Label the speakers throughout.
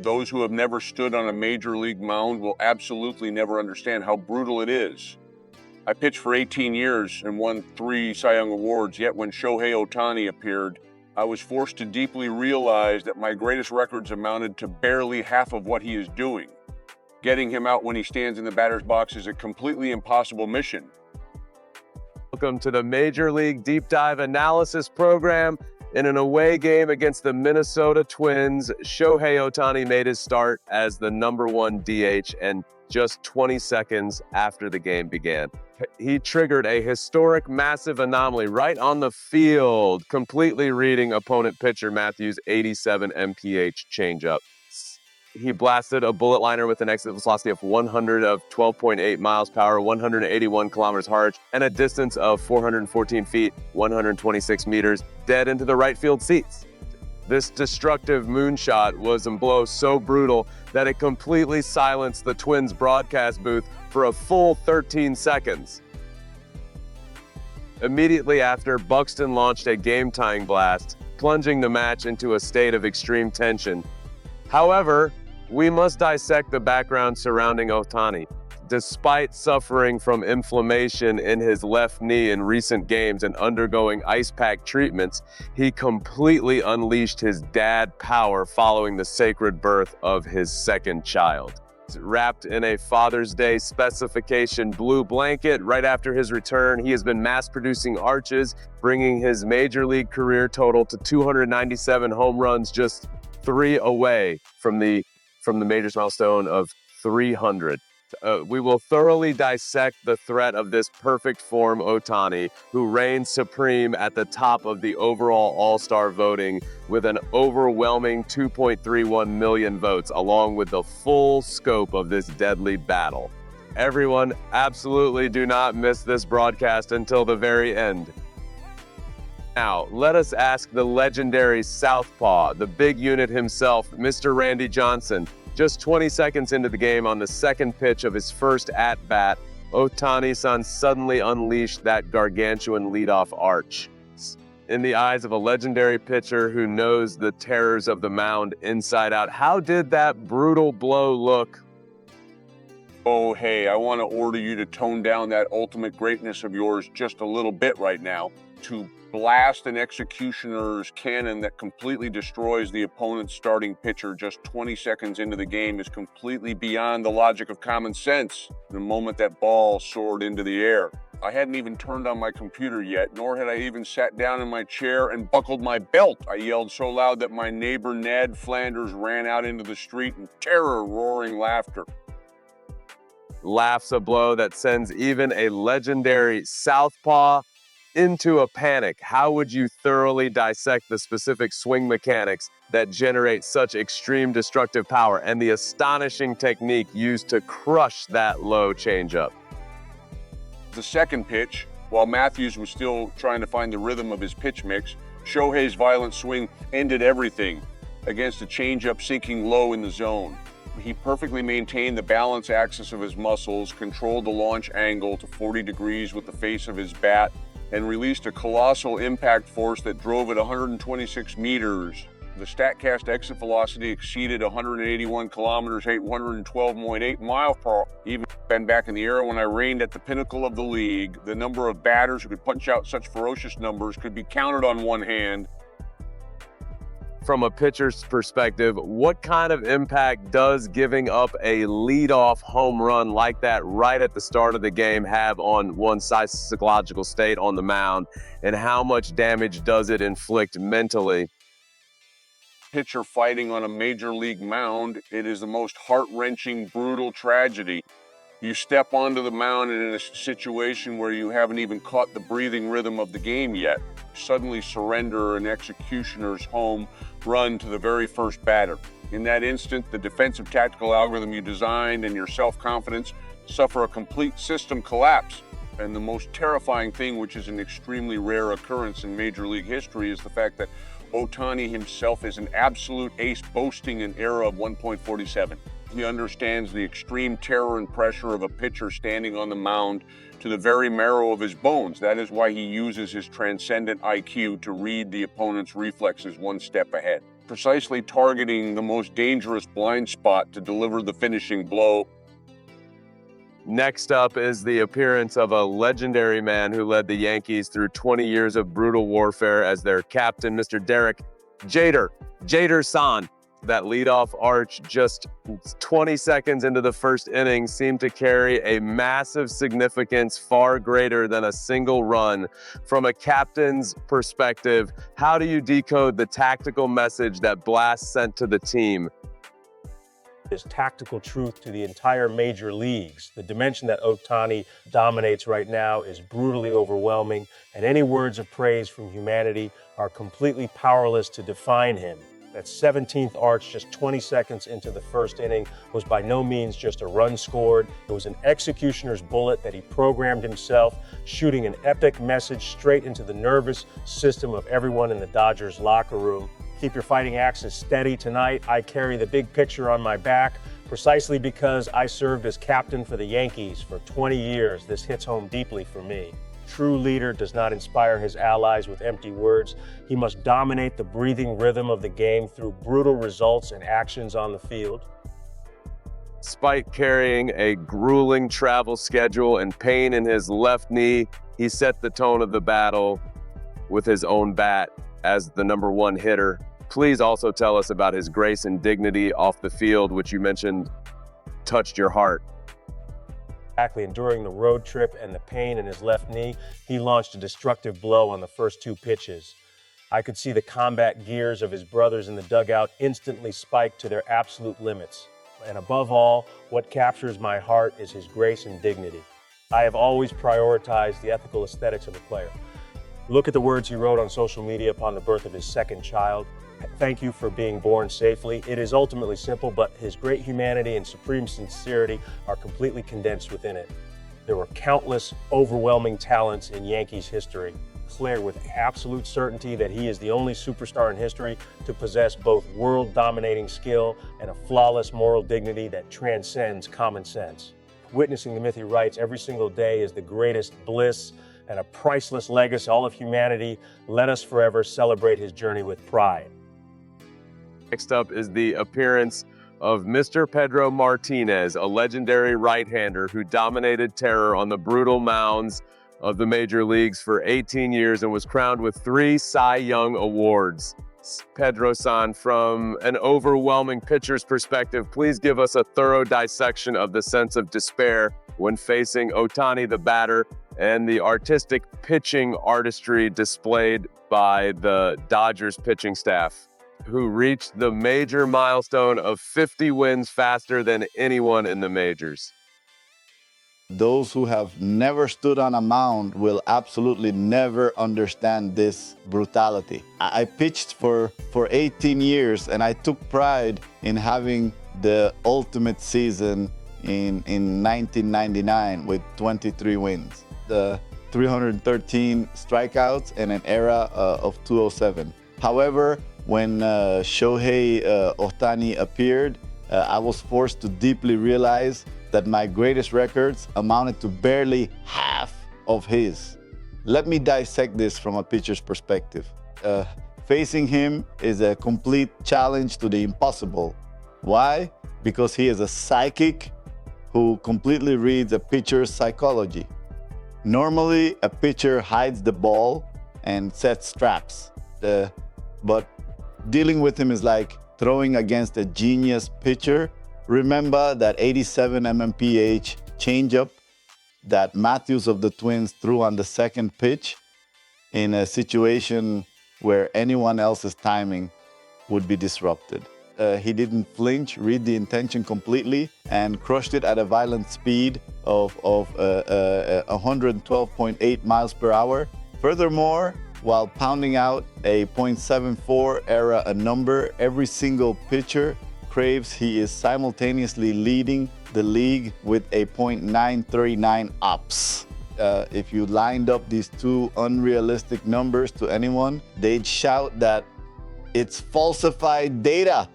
Speaker 1: Those who have never stood on a major league mound will absolutely never understand how brutal it is. I pitched for 18 years and won 3 Cy Young Awards, yet when Shohei Ohtani appeared, I was forced to deeply realize that my greatest records amounted to barely half of what he is doing. Getting him out when he stands in the batter's box is a completely impossible mission.
Speaker 2: Welcome to the Major League Deep Dive Analysis Program. In an away game against the Minnesota Twins, Shohei Ohtani made his start as the #1 DH and just 20 seconds after the game began. He triggered a historic massive anomaly right on the field, completely reading opponent pitcher Matthews' 87 mph changeup. He blasted a bullet liner with an exit velocity of 12.8 miles per hour, 181 kilometers hard, and a distance of 414 feet, 126 meters, dead into the right field seats. This destructive moonshot was a blow so brutal that it completely silenced the Twins broadcast booth for a full 13 seconds. Immediately after, Buxton launched a game-tying blast, plunging the match into a state of extreme tension. However, we must dissect the background surrounding Ohtani. Despite suffering from inflammation in his left knee in recent games and undergoing ice pack treatments, he completely unleashed his dad power following the sacred birth of his second child. Wrapped in a Father's Day specification blue blanket, right after his return, he has been mass-producing arches, bringing his major league career total to 297 home runs, just 3 away from the major milestone of 300. We will thoroughly dissect the threat of this perfect form Ohtani, who reigns supreme at the top of the overall All-Star voting with an overwhelming 2.31 million votes, along with the full scope of this deadly battle. Everyone, absolutely do not miss this broadcast until the very end. Now, let us ask the legendary Southpaw, the big unit himself, Mr. Randy Johnson. Just 20 seconds into the game, on the second pitch of his first at-bat, Ohtani-san suddenly unleashed that gargantuan leadoff arch. In the eyes of a legendary pitcher who knows the terrors of the mound inside out, how did that brutal blow look?
Speaker 1: Oh, hey, I want to order you to tone down that ultimate greatness of yours just a little bit right now. To blast an executioner's cannon that completely destroys the opponent's starting pitcher just 20 seconds into the game is completely beyond the logic of common sense. The moment that ball soared into the air, I hadn't even turned on my computer yet, nor had I even sat down in my chair and buckled my belt. I yelled so loud that my neighbor Ned Flanders ran out into the street in terror, roaring laughter.
Speaker 2: Laughs a blow that sends even a legendary Southpaw into a panic. How would you thoroughly dissect the specific swing mechanics that generate such extreme destructive power and the astonishing technique used to crush that low changeup?
Speaker 1: The second pitch, while Matthews was still trying to find the rhythm of his pitch mix, Shohei's violent swing ended everything against a changeup sinking low in the zone. He perfectly maintained the balance axis of his muscles, controlled the launch angle to 40 degrees with the face of his bat, and released a colossal impact force that drove it 126 meters. The StatCast exit velocity exceeded 181 kilometers, 112.8 miles per hour. Even back in the era when I reigned at the pinnacle of the league, the number of batters who could punch out such ferocious numbers could be counted on one hand.
Speaker 2: From a pitcher's perspective, what kind of impact does giving up a leadoff home run like that right at the start of the game have on one's psychological state on the mound, and how much damage does it inflict mentally?
Speaker 1: Pitcher fighting on a major league mound, it is the most heart-wrenching, brutal tragedy. You step onto the mound and in a situation where you haven't even caught the breathing rhythm of the game yet. Suddenly surrender an executioner's home run to the very first batter. In that instant, the defensive tactical algorithm you designed and your self-confidence suffer a complete system collapse. And the most terrifying thing, which is an extremely rare occurrence in Major League history, is the fact that Ohtani himself is an absolute ace, boasting an ERA of 1.47. He understands the extreme terror and pressure of a pitcher standing on the mound to the very marrow of his bones. That is why he uses his transcendent IQ to read the opponent's reflexes one step ahead. precisely targeting the most dangerous blind spot to deliver the finishing blow.
Speaker 2: Next up is the appearance of a legendary man who led the Yankees through 20 years of brutal warfare as their captain, Mr. Derek Jeter San. That leadoff arch just 20 seconds into the first inning seemed to carry a massive significance far greater than a single run. From a captain's perspective, how do you decode the tactical message that Blast sent to the team?
Speaker 3: Is tactical truth to the entire major leagues. The dimension that Ohtani dominates right now is brutally overwhelming, and any words of praise from humanity are completely powerless to define him. That 17th arch just 20 seconds into the first inning was by no means just a run scored. It was an executioner's bullet that he programmed himself, shooting an epic message straight into the nervous system of everyone in the Dodgers locker room. Keep your fighting axes steady tonight. I carry the big picture on my back precisely because I served as captain for the Yankees for 20 years. This hits home deeply for me. True leader does not inspire his allies with empty words. He must dominate the breathing rhythm of the game through brutal results and actions on the field.
Speaker 2: Despite carrying a grueling travel schedule and pain in his left knee, he set the tone of the battle with his own bat as the #1 hitter. Please also tell us about his grace and dignity off the field, which you mentioned touched your heart.
Speaker 3: Exactly, and during the road trip and the pain in his left knee, he launched a destructive blow on the first 2 pitches. I could see the combat gears of his brothers in the dugout instantly spike to their absolute limits. And above all, what captures my heart is his grace and dignity. I have always prioritized the ethical aesthetics of a player. Look at the words he wrote on social media upon the birth of his second child. Thank you for being born safely. It is ultimately simple, but his great humanity and supreme sincerity are completely condensed within it. There were countless, overwhelming talents in Yankees history. Declare with absolute certainty that he is the only superstar in history to possess both world-dominating skill and a flawless moral dignity that transcends common sense. Witnessing the myth he writes every single day is the greatest bliss and a priceless legacy to all of humanity. Let us forever celebrate his journey with pride.
Speaker 2: Next up is the appearance of Mr. Pedro Martinez, a legendary right-hander who dominated terror on the brutal mounds of the major leagues for 18 years and was crowned with 3 Cy Young awards. Pedro-san, from an overwhelming pitcher's perspective, please give us a thorough dissection of the sense of despair when facing Ohtani the batter and the artistic pitching artistry displayed by the Dodgers pitching staff, who reached the major milestone of 50 wins faster than anyone in the majors.
Speaker 4: Those who have never stood on a mound will absolutely never understand this brutality. I pitched for 18 years and I took pride in having the ultimate season in 1999 with 23 wins. The 313 strikeouts and an era of 207. However, when Shohei Ohtani appeared, I was forced to deeply realize that my greatest records amounted to barely half of his. Let me dissect this from a pitcher's perspective. Facing him is a complete challenge to the impossible. Why? Because he is a psychic who completely reads a pitcher's psychology. Normally, a pitcher hides the ball and sets traps. But dealing with him is like throwing against a genius pitcher. Remember that 87 mph changeup that Matthews of the Twins threw on the second pitch in a situation where anyone else's timing would be disrupted. He didn't flinch, read the intention completely, and crushed it at a violent speed of 112.8 miles per hour. Furthermore, while pounding out a .74 era a number, every single pitcher craves he is simultaneously leading the league with a .939 ops. If you lined up these 2 unrealistic numbers to anyone, they'd shout that it's falsified data.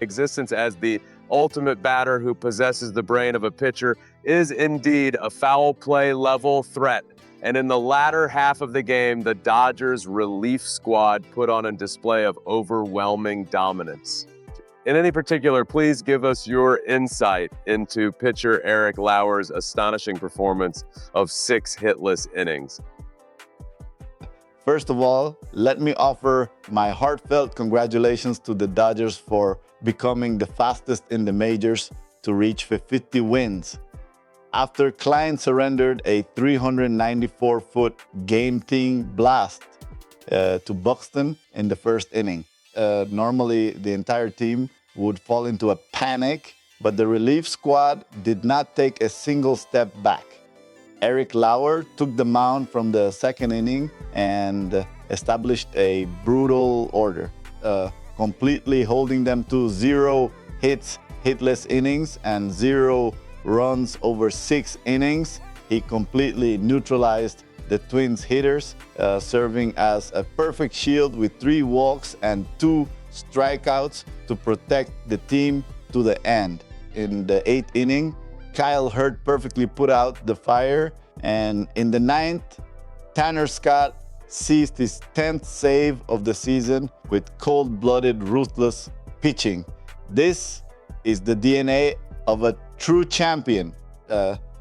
Speaker 2: Existence as the ultimate batter who possesses the brain of a pitcher is indeed a foul play level threat. And in the latter half of the game, the Dodgers relief squad put on a display of overwhelming dominance. In any particular, please give us your insight into pitcher Eric Lauer's astonishing performance of 6 hitless innings.
Speaker 4: First of all, let me offer my heartfelt congratulations to the Dodgers for becoming the fastest in the majors to reach 50 wins. After Klein surrendered a 394-foot game-tying blast to Buxton in the first inning. Normally, the entire team would fall into a panic, but the relief squad did not take a single step back. Eric Lauer took the mound from the second inning and established a brutal order, completely holding them to 0 hits, hitless innings, and 0 runs over 6 innings. He completely neutralized the Twins hitters, serving as a perfect shield with 3 walks and 2 strikeouts to protect the team to the end. In the 8th inning, Kyle Hurt perfectly put out the fire, and in the 9th, Tanner Scott seized his 10th save of the season with cold-blooded, ruthless pitching. This is the DNA of a true champion.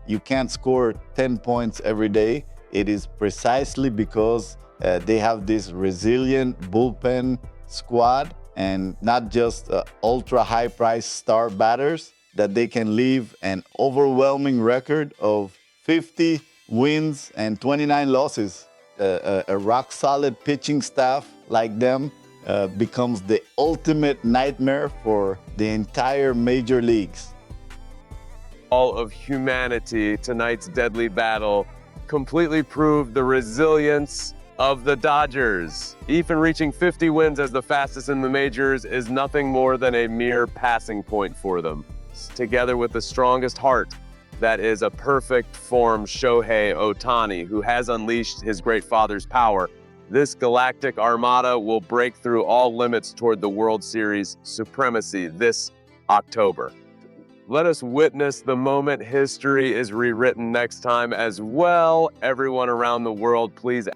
Speaker 4: You can't score 10 points every day. It is precisely because they have this resilient bullpen squad and not just ultra high-priced star batters that they can leave an overwhelming record of 50 wins and 29 losses. A rock-solid pitching staff like them becomes the ultimate nightmare for the entire major leagues.
Speaker 2: All of humanity, tonight's deadly battle completely proved the resilience of the Dodgers. Even reaching 50 wins as the fastest in the majors is nothing more than a mere passing point for them. Together with the strongest heart, that is a perfect form Shohei Ohtani, who has unleashed his great father's power, this galactic armada will break through all limits toward the World Series supremacy this October. Let us witness the moment history is rewritten next time as well. Everyone around the world, please